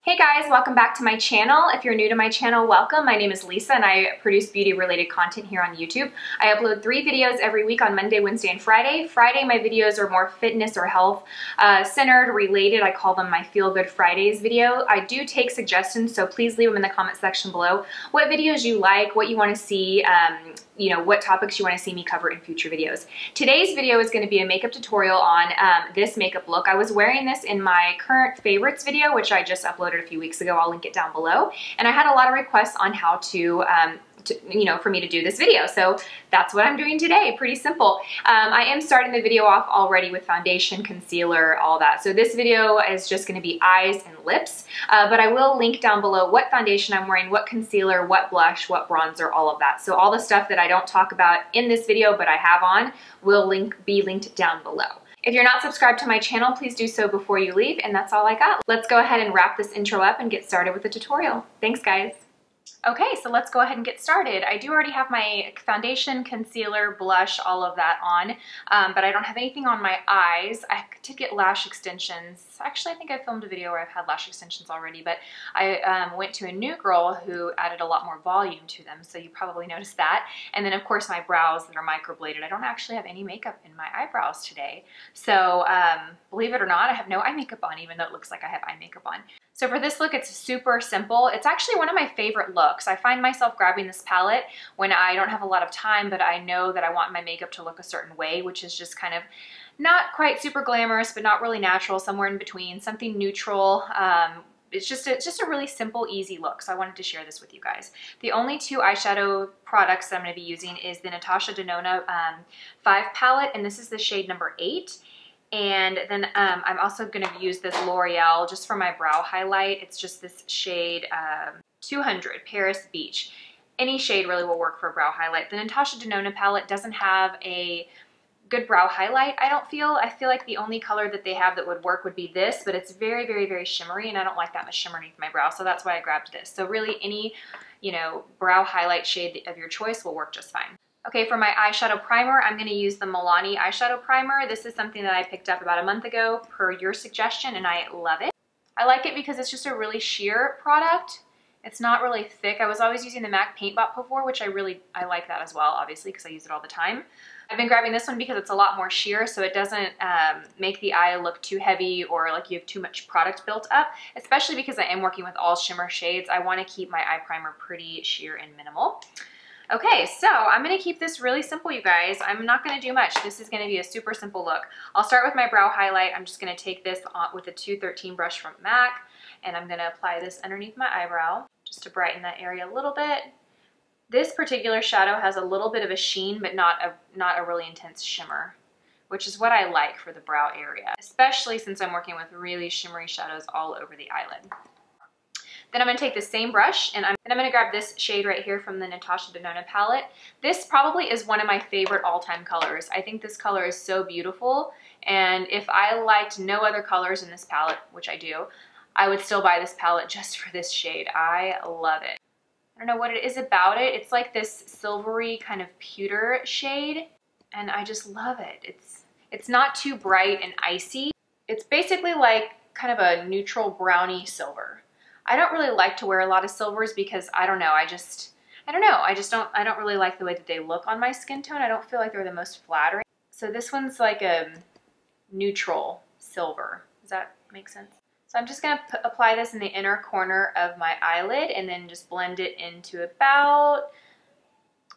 Hey guys, welcome back to my channel. If you're new to my channel, welcome. My name is Lisa and I produce beauty related content here on YouTube. I upload 3 videos every week on Monday, Wednesday, and Friday. Friday, my videos are more fitness or health centered, related. I call them my Feel Good Fridays video. I do take suggestions, so please leave them in the comment section below. What videos you like, what you want to see, what topics you want to see me cover in future videos. Today's video is going to be a makeup tutorial on this makeup look. I was wearing this in my current favorites video, which I just uploaded a few weeks ago. I'll link it down below. And I had a lot of requests on how to for me to do this video. So that's what I'm doing today. Pretty simple. I am starting the video off already with foundation, concealer, all that. So this video is just going to be eyes and lips, but I will link down below what foundation I'm wearing, what concealer, what blush, what bronzer, all of that. So all the stuff that I don't talk about in this video but I have on will be linked down below. If you're not subscribed to my channel, please do so before you leave, and that's all I got. Let's go ahead and wrap this intro up and get started with the tutorial. Thanks, guys. Okay, so let's go ahead and get started. I do already have my foundation, concealer, blush, all of that on, but I don't have anything on my eyes. I did get lash extensions. Actually, I think I filmed a video where I've had lash extensions already, but I went to a new girl who added a lot more volume to them, so you probably noticed that. And then, of course, my brows that are microbladed. I don't actually have any makeup in my eyebrows today. So, believe it or not, I have no eye makeup on, even though it looks like I have eye makeup on. So for this look, it's super simple. It's actually one of my favorite looks. I find myself grabbing this palette when I don't have a lot of time, but I know that I want my makeup to look a certain way, which is just kind of not quite super glamorous, but not really natural, somewhere in between, something neutral. It's just a really simple, easy look. So I wanted to share this with you guys. The only 2 eyeshadow products that I'm going to be using is the Natasha Denona 5 palette, and this is the shade number 8. And then I'm also going to use this L'Oreal just for my brow highlight. It's just this shade 200, Paris Beach. Any shade really will work for a brow highlight. The Natasha Denona palette doesn't have a good brow highlight, I don't feel. I feel like the only color that they have that would work would be this, but it's very, very, very shimmery, and I don't like that much shimmer underneath my brow, so that's why I grabbed this. So really any, brow highlight shade of your choice will work just fine. Okay, for my eyeshadow primer, I'm going to use the Milani eyeshadow primer. This is something that I picked up about a month ago per your suggestion, and I love it. I like it because it's just a really sheer product. It's not really thick. I was always using the MAC Paint Pot before, which I like that as well, obviously, because I use it all the time. I've been grabbing this one because it's a lot more sheer, so it doesn't make the eye look too heavy or like you have too much product built up, especially because I am working with all shimmer shades. I want to keep my eye primer pretty sheer and minimal. Okay, so I'm going to keep this really simple, you guys. I'm not going to do much. This is going to be a super simple look. I'll start with my brow highlight. I'm just going to take this with a 213 brush from MAC, and I'm going to apply this underneath my eyebrow just to brighten that area a little bit. This particular shadow has a little bit of a sheen, but not a really intense shimmer, which is what I like for the brow area, especially since I'm working with really shimmery shadows all over the eyelid. Then I'm going to take the same brush and I'm going to grab this shade right here from the Natasha Denona palette. This probably is one of my favorite all-time colors. I think this color is so beautiful, and if I liked no other colors in this palette, which I do, I would still buy this palette just for this shade. I love it. I don't know what it is about it. It's like this silvery kind of pewter shade, and I just love it. It's not too bright and icy. It's basically like kind of a neutral brownie silver. I don't really like to wear a lot of silvers because I don't really like the way that they look on my skin tone. I don't feel like they're the most flattering. So this one's like a neutral silver. Does that make sense? So I'm just going to apply this in the inner corner of my eyelid and then just blend it into about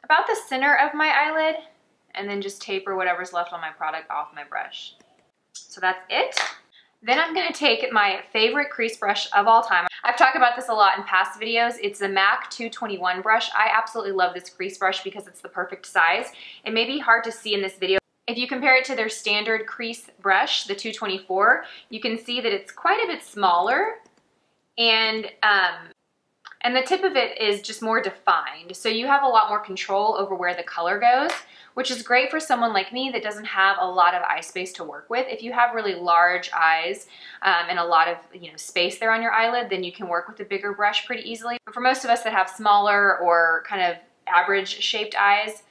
the center of my eyelid, and then just taper whatever's left on my product off my brush. So that's it. Then I'm going to take my favorite crease brush of all time. I've talked about this a lot in past videos. It's the MAC 221 brush. I absolutely love this crease brush because it's the perfect size. It may be hard to see in this video. If you compare it to their standard crease brush, the 224, you can see that it's quite a bit smaller, and the tip of it is just more defined. So you have a lot more control over where the color goes, which is great for someone like me that doesn't have a lot of eye space to work with. If you have really large eyes and a lot of space there on your eyelid, then you can work with a bigger brush pretty easily. But for most of us that have smaller or kind of average shaped eyes,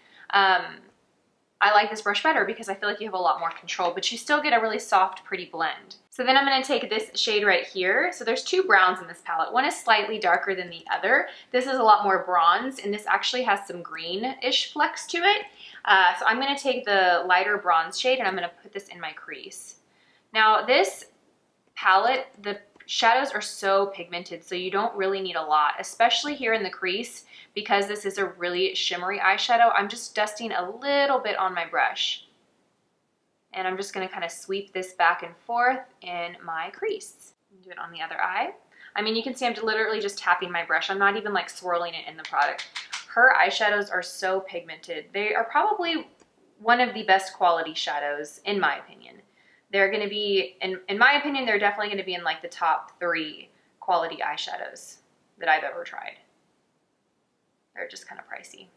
I like this brush better because I feel like you have a lot more control, but you still get a really soft, pretty blend. So then I'm gonna take this shade right here. So there's two browns in this palette. One is slightly darker than the other. This is a lot more bronze, and this actually has some green-ish flecks to it. So I'm gonna take the lighter bronze shade and I'm gonna put this in my crease. Now this palette, the shadows are so pigmented, so you don't really need a lot, especially here in the crease, because this is a really shimmery eyeshadow. I'm just dusting a little bit on my brush. And I'm just gonna kind of sweep this back and forth in my crease. Do it on the other eye. I mean, you can see I'm literally just tapping my brush. I'm not even like swirling it in the product. Her eyeshadows are so pigmented. They are probably one of the best quality shadows, in my opinion. They're gonna be, in my opinion, they're definitely gonna be in like the top 3 quality eyeshadows that I've ever tried. They're just kind of pricey.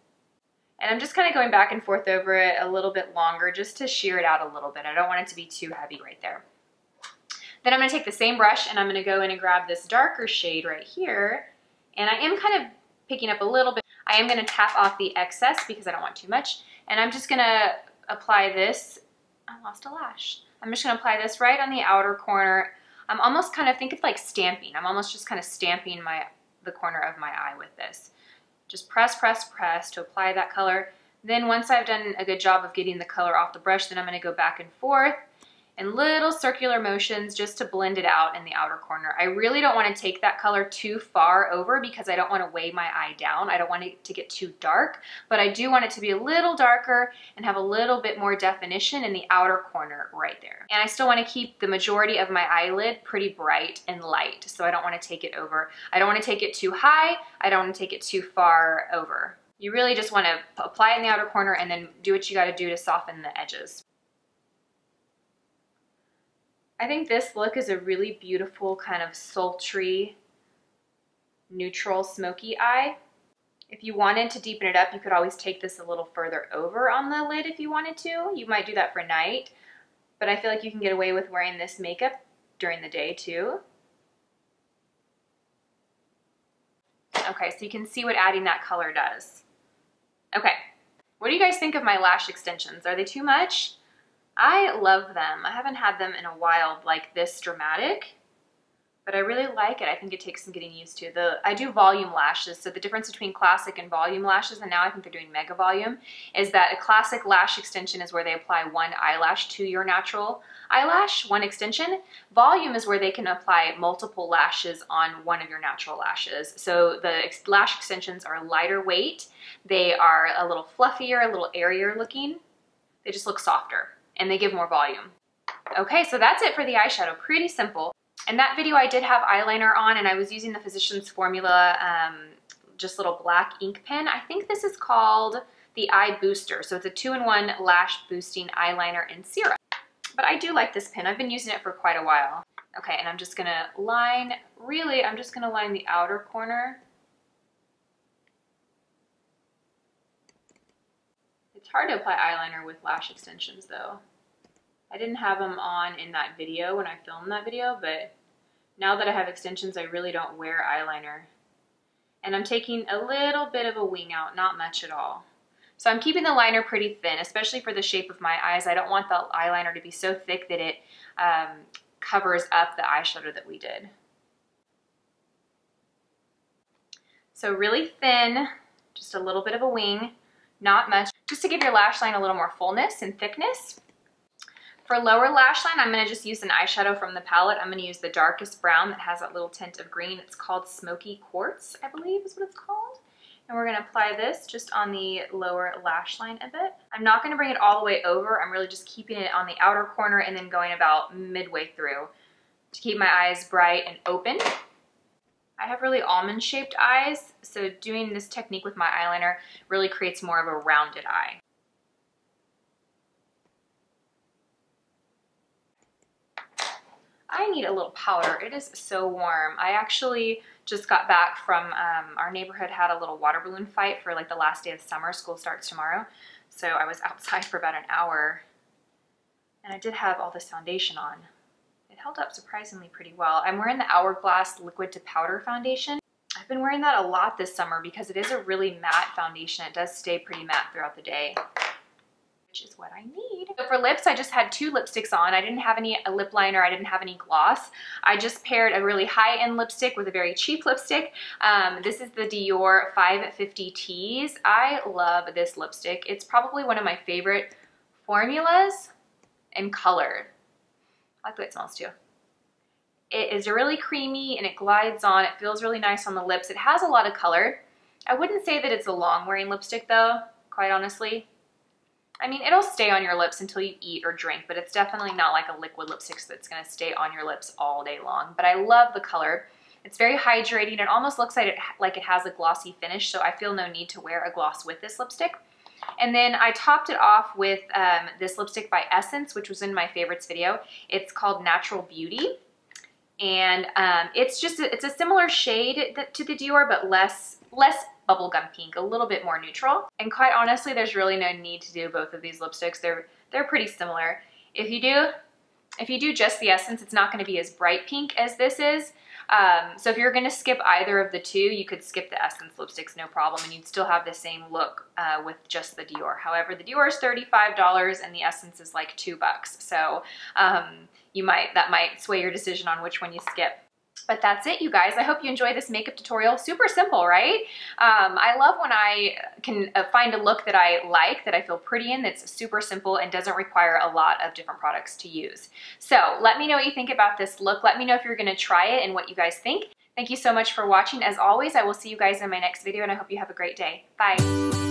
And I'm just kind of going back and forth over it a little bit longer just to sheer it out a little bit. I don't want it to be too heavy right there. Then I'm gonna take the same brush and I'm gonna go in and grab this darker shade right here. And I am kind of picking up a little bit. I am gonna tap off the excess because I don't want too much. And I'm just gonna apply this. I lost a lash. I'm just gonna apply this right on the outer corner. I'm almost kind of, think of like stamping. I'm almost just kind of stamping the corner of my eye with this. Just press, press, press to apply that color. Then once I've done a good job of getting the color off the brush, then I'm gonna go back and forth in little circular motions just to blend it out in the outer corner. I really don't want to take that color too far over because I don't want to weigh my eye down. I don't want it to get too dark, but I do want it to be a little darker and have a little bit more definition in the outer corner right there. And I still want to keep the majority of my eyelid pretty bright and light, so I don't want to take it over. I don't want to take it too high. I don't want to take it too far over. You really just want to apply it in the outer corner and then do what you got to do to soften the edges. I think this look is a really beautiful kind of sultry, neutral, smoky eye. If you wanted to deepen it up, you could always take this a little further over on the lid if you wanted to. You might do that for night, but I feel like you can get away with wearing this makeup during the day too. Okay, so you can see what adding that color does. Okay, what do you guys think of my lash extensions? Are they too much? I love them. I haven't had them in a while like this dramatic, but I really like it. I think it takes some getting used to. I do volume lashes, so the difference between classic and volume lashes, and now I think they're doing mega volume, is that a classic lash extension is where they apply one eyelash to your natural eyelash, one extension. Volume is where they can apply multiple lashes on one of your natural lashes. So the lash extensions are lighter weight, they are a little fluffier, a little airier looking, they just look softer, and they give more volume. Okay, so that's it for the eyeshadow, pretty simple. In that video I did have eyeliner on and I was using the Physicians Formula just little black ink pen. I think this is called the Eye Booster. So it's a 2-in-1 lash boosting eyeliner and serum. But I do like this pen. I've been using it for quite a while. Okay, and I'm just gonna line, really, I'm just gonna line the outer corner. It's hard to apply eyeliner with lash extensions though. I didn't have them on in that video when I filmed that video, but now that I have extensions, I really don't wear eyeliner. And I'm taking a little bit of a wing out, not much at all. So I'm keeping the liner pretty thin, especially for the shape of my eyes. I don't want the eyeliner to be so thick that it covers up the eyeshadow that we did. So really thin, just a little bit of a wing, not much, just to give your lash line a little more fullness and thickness. For lower lash line, I'm gonna just use an eyeshadow from the palette. I'm gonna use the darkest brown that has that little tint of green. It's called Smoky Quartz, I believe is what it's called. And we're gonna apply this just on the lower lash line a bit. I'm not gonna bring it all the way over. I'm really just keeping it on the outer corner and then going about midway through to keep my eyes bright and open. I have really almond-shaped eyes, so doing this technique with my eyeliner really creates more of a rounded eye. I need a little powder. It is so warm. I actually just got back from, our neighborhood had a little water balloon fight for like the last day of summer. School starts tomorrow. So I was outside for about an hour and I did have all this foundation on. It held up surprisingly pretty well. I'm wearing the Hourglass Liquid to Powder foundation. I've been wearing that a lot this summer because it is a really matte foundation. It does stay pretty matte throughout the day. is what I need. So for lips, I just had 2 lipsticks on. I didn't have any lip liner, I didn't have any gloss. I just paired a really high-end lipstick with a very cheap lipstick. This is the Dior 550 Tease. I love this lipstick. It's probably one of my favorite formulas and colored. I like the way it smells too. It is really creamy and it glides on. It feels really nice on the lips. It has a lot of color. I wouldn't say that it's a long-wearing lipstick though, quite honestly. I mean, it'll stay on your lips until you eat or drink, but it's definitely not like a liquid lipstick that's gonna stay on your lips all day long. But I love the color. It's very hydrating. It almost looks like it has a glossy finish, so I feel no need to wear a gloss with this lipstick. And then I topped it off with this lipstick by Essence, which was in my favorites video. It's called Natural Beauty. And it's a similar shade to the Dior, but less bubblegum pink, a little bit more neutral. And quite honestly, there's really no need to do both of these lipsticks. They're pretty similar. If you do just the Essence, it's not going to be as bright pink as this is. So if you're going to skip either of the two, you could skip the Essence lipsticks, no problem, and you'd still have the same look with just the Dior. However, the Dior is $35 and the Essence is like $2. So that might sway your decision on which one you skip. But that's it, you guys. I hope you enjoy this makeup tutorial. Super simple, right? I love when I can find a look that I like, that I feel pretty in, that's super simple and doesn't require a lot of different products to use. So let me know what you think about this look. Let me know if you're gonna try it and what you guys think. Thank you so much for watching. As always, I will see you guys in my next video and I hope you have a great day. Bye.